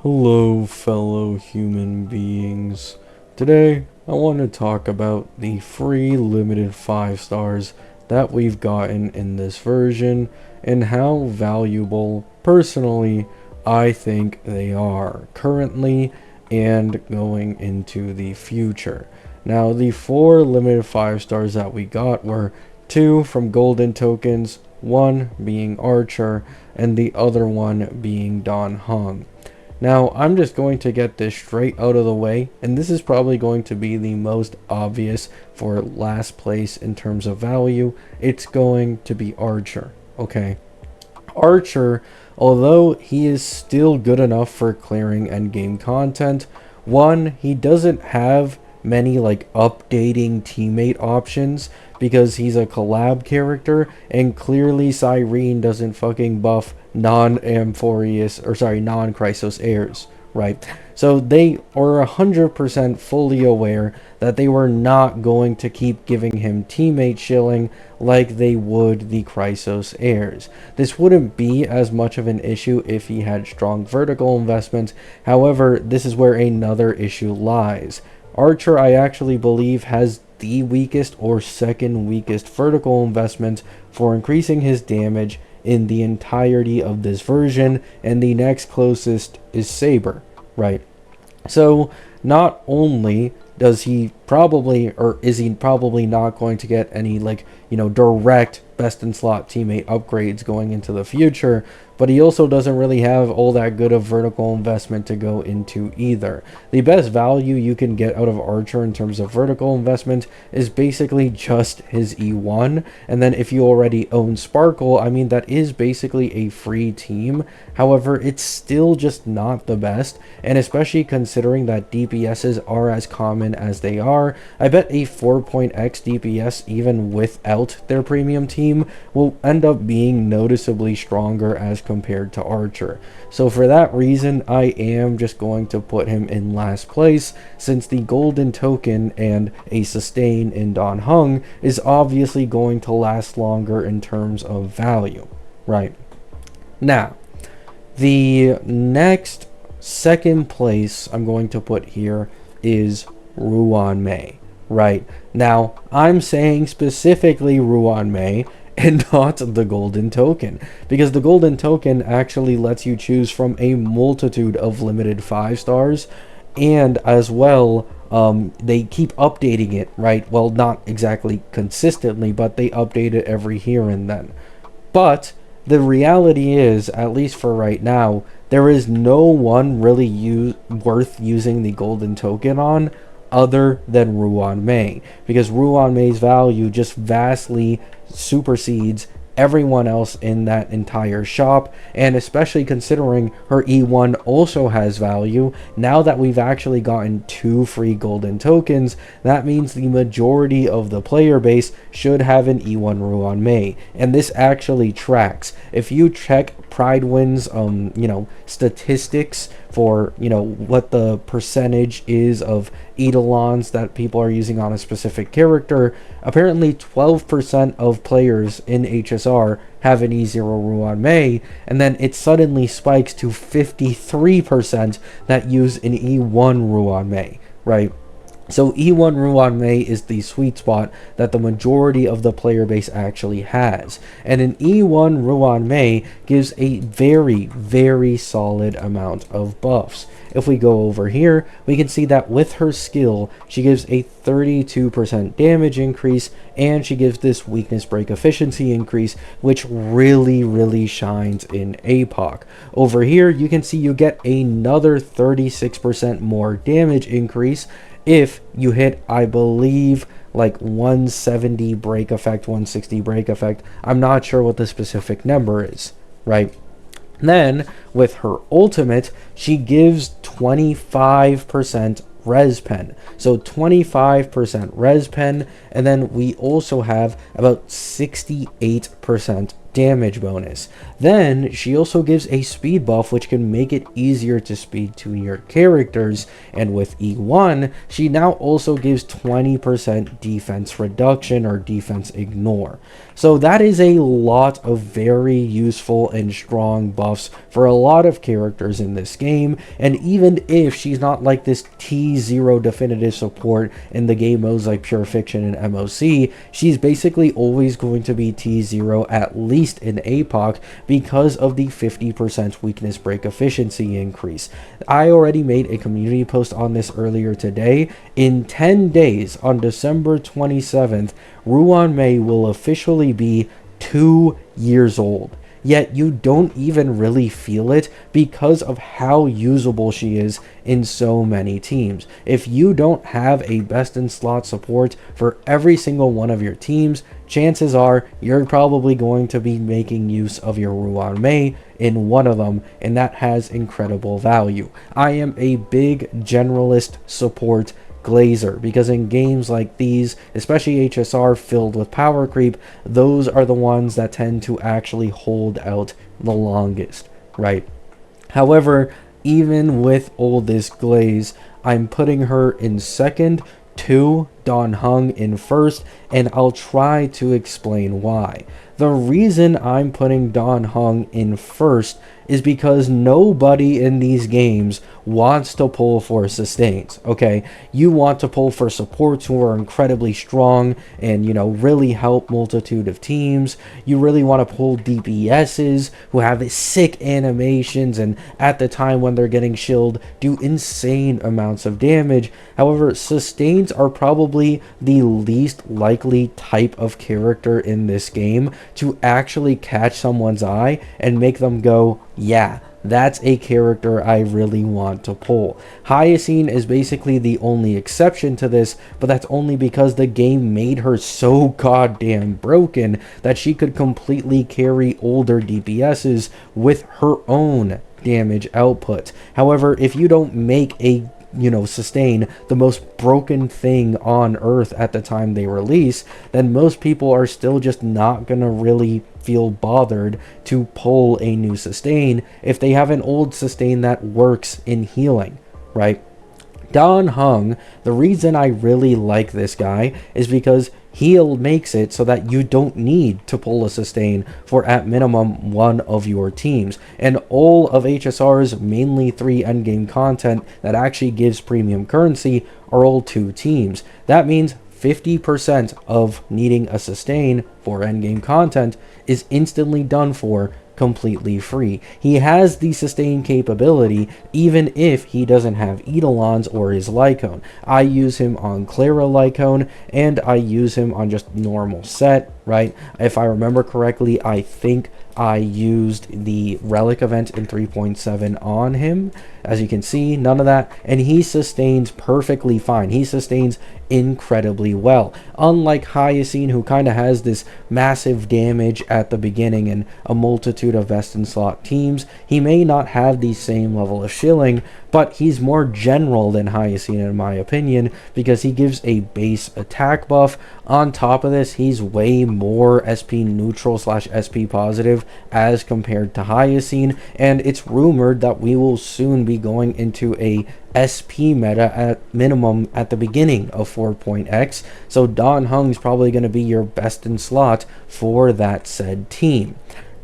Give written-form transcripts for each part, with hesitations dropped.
Hello, fellow human beings. Today, I want to talk about the free limited 5 stars that we've gotten in this version and how valuable, personally, I think they are currently and going into the future. Now, the 4 limited 5 stars that we got were 2 from golden tokens, 1 being Archer, and the other one being Heng. Now, I'm just going to get this straight out of the way, and this is probably going to be the most obvious for last place in terms of value. It's going to be Archer, okay? Archer, although he is still good enough for clearing endgame content, one, he doesn't have many like updating teammate options because he's a collab character, and clearly Cyrene doesn't fucking buff non-Chrysos heirs, right? So they are 100% fully aware that they were not going to keep giving him teammate shilling like they would the Chrysos heirs. This wouldn't be as much of an issue if he had strong vertical investment. However, this is where another issue lies. Archer, I actually believe, has the weakest or second weakest vertical investment for increasing his damage in the entirety of this version, and the next closest is Saber, right? So not only does he probably, or is he probably not going to get any direct best in slot teammate upgrades going into the future, but he also doesn't really have all that good of vertical investment to go into either. The best value you can get out of Archer in terms of vertical investment is basically just his E1, and then if you already own Sparkle, I mean, that is basically a free team. However, it's still just not the best, and especially considering that DPSs are as common as they are, I bet a 4.x DPS even without their premium team will end up being noticeably stronger as compared to Archer. So for that reason, I am just going to put him in last place, since the golden token and a sustain in Heng is obviously going to last longer in terms of value, right? Now, the next second place I'm going to put here is Ruan Mei, right? Now, I'm saying specifically Ruan Mei and not the golden token, because the golden token actually lets you choose from a multitude of limited 5 stars, and as well, they keep updating it, right? Well, not exactly consistently, but they update it every here and then. But the reality is, at least for right now, there is no one really worth using the golden token on other than Ruan Mei, because Ruan Mei's value just vastly supersedes everyone else in that entire shop, and especially considering her E1 also has value. Now that we've actually gotten 2 free golden tokens, that means the majority of the player base should have an E1 Ruan Mei, and this actually tracks. If you check Pridewin's statistics for what the percentage is of eidolons that people are using on a specific character, apparently 12% of players in HSR have an E0 Ruan Mei, and then it suddenly spikes to 53% that use an E1 Ruan Mei, right? So E1 Ruan Mei is the sweet spot that the majority of the player base actually has. And an E1 Ruan Mei gives a very, very solid amount of buffs. If we go over here, we can see that with her skill, she gives a 32% damage increase, and she gives this weakness break efficiency increase, which really, really shines in APOC. Over here, you can see you get another 36% more damage increase if you hit, I believe, like 170 break effect, 160 break effect. I'm not sure what the specific number is, right? Then, with her ultimate, she gives 25% res pen. So 25% res pen, and then we also have about 68% damage bonus. Then she also gives a speed buff which can make it easier to speed to your characters, and with E1 she now also gives 20% defense reduction or defense ignore. So that is a lot of very useful and strong buffs for a lot of characters in this game, and even if she's not like this T0 definitive support in the game modes like Pure Fiction and MOC, she's basically always going to be T0 at least in APOC because of the 50% weakness break efficiency increase. I already made a community post on this earlier today. In 10 days, on December 27th, Ruan Mei will officially be 2 years old. Yet you don't even really feel it because of how usable she is in so many teams. If you don't have a best in slot support for every single one of your teams, chances are you're probably going to be making use of your Ruan Mei in one of them, and that has incredible value. I am a big generalist support glazer because in games like these, especially HSR filled with power creep, those are the ones that tend to actually hold out the longest, right? However, even with all this glaze, I'm putting her in second to Dan Heng in first, and I'll try to explain why. The reason I'm putting Dan Heng in first is because nobody in these games wants to pull for sustains, okay? You want to pull for supports who are incredibly strong and, you know, really help multitude of teams. You really want to pull DPSs who have sick animations and at the time when they're getting shielded do insane amounts of damage. However, sustains are probably the least likely type of character in this game to actually catch someone's eye and make them go, yeah, that's a character I really want to pull. Hyacine is basically the only exception to this, but that's only because the game made her so goddamn broken that she could completely carry older DPSs with her own damage output. However, if you don't make a sustain the most broken thing on earth at the time they release, then most people are still just not gonna really feel bothered to pull a new sustain if they have an old sustain that works in healing, right? Dan Heng, the reason I really like this guy is because heal makes it so that you don't need to pull a sustain for at minimum one of your teams, and all of HSR's mainly 3 endgame content that actually gives premium currency are all 2 teams. That means 50% of needing a sustain for endgame content is instantly done for completely free. He has the sustain capability even if he doesn't have Eidolons or his Lycone. I use him on Clara Lycone and I use him on just normal set, right? If I remember correctly, I think I used the relic event in 3.7 on him. As you can see, none of that, and he sustains perfectly fine. He sustains incredibly well. Unlike Hyacine, who kind of has this massive damage at the beginning and a multitude of best in slot teams, he may not have the same level of shilling, but he's more general than Hyacine in my opinion because he gives a base attack buff. On top of this, he's way more SP neutral / SP positive as compared to Hyacine, and it's rumored that we will soon be going into a SP meta at minimum at the beginning of 4.x, so Dan Heng's probably going to be your best in slot for that said team.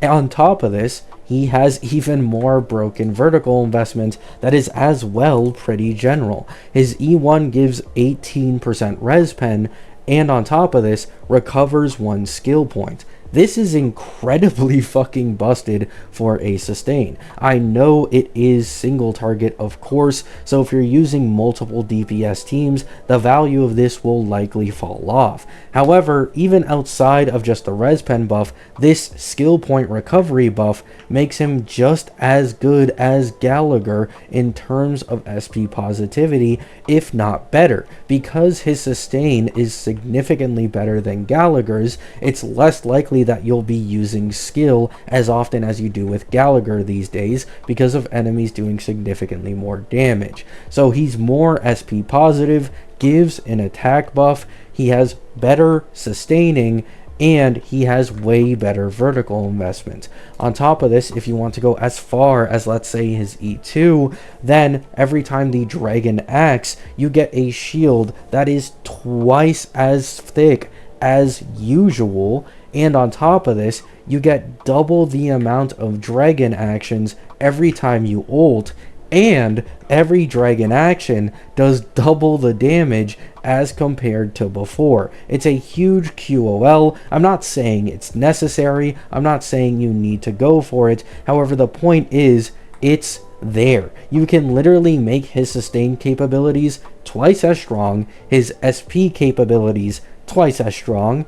And on top of this, he has even more broken vertical investment that is as well pretty general. His E1 gives 18% res pen, and on top of this, recovers 1 skill point. This is incredibly fucking busted for a sustain. I know it is single target, of course, so if you're using multiple DPS teams, the value of this will likely fall off. However, even outside of just the res pen buff, this skill point recovery buff makes him just as good as Gallagher in terms of SP positivity, if not better. Because his sustain is significantly better than Gallagher's, it's less likely that you'll be using skill as often as you do with Gallagher these days because of enemies doing significantly more damage. So he's more SP positive, gives an attack buff, he has better sustaining, and he has way better vertical investment. On top of this, if you want to go as far as, let's say, his E2, then every time the dragon acts, you get a shield that is twice as thick as usual, and on top of this, you get double the amount of dragon actions every time you ult, and every dragon action does double the damage as compared to before. It's a huge QOL. I'm not saying it's necessary. I'm not saying you need to go for it. However, the point is, it's there. You can literally make his sustain capabilities twice as strong, his SP capabilities twice as strong,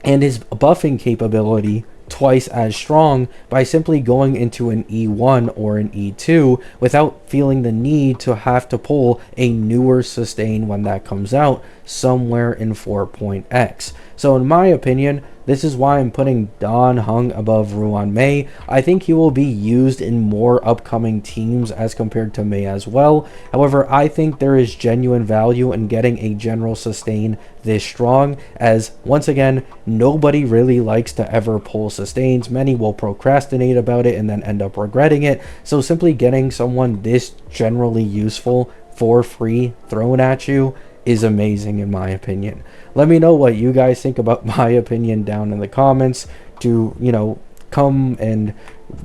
and his buffing capability twice as strong by simply going into an E1 or an E2 without feeling the need to have to pull a newer sustain when that comes out somewhere in 4.x. So in my opinion, this is why I'm putting Heng above Ruan Mei. I think he will be used in more upcoming teams as compared to Mei as well. However, I think there is genuine value in getting a general sustain this strong, as once again, nobody really likes to ever pull sustains. Many will procrastinate about it and then end up regretting it. So simply getting someone this generally useful for free thrown at you is amazing in my opinion. Let me know what you guys think about my opinion down in the comments to, you know, come and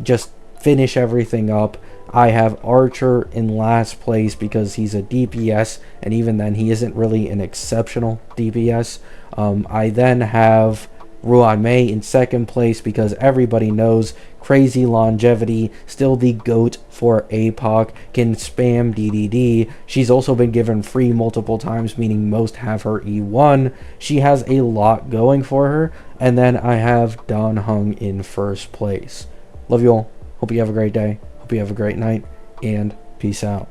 just finish everything up. I have Archer in last place because he's a DPS, and even then he isn't really an exceptional DPS. I then have Ruan Mei in second place because everybody knows crazy longevity, still the GOAT for APOC, can spam DDD. She's also been given free multiple times, meaning most have her E1. She has a lot going for her. And then I have Heng in first place. Love you all. Hope you have a great day. Hope you have a great night. And peace out.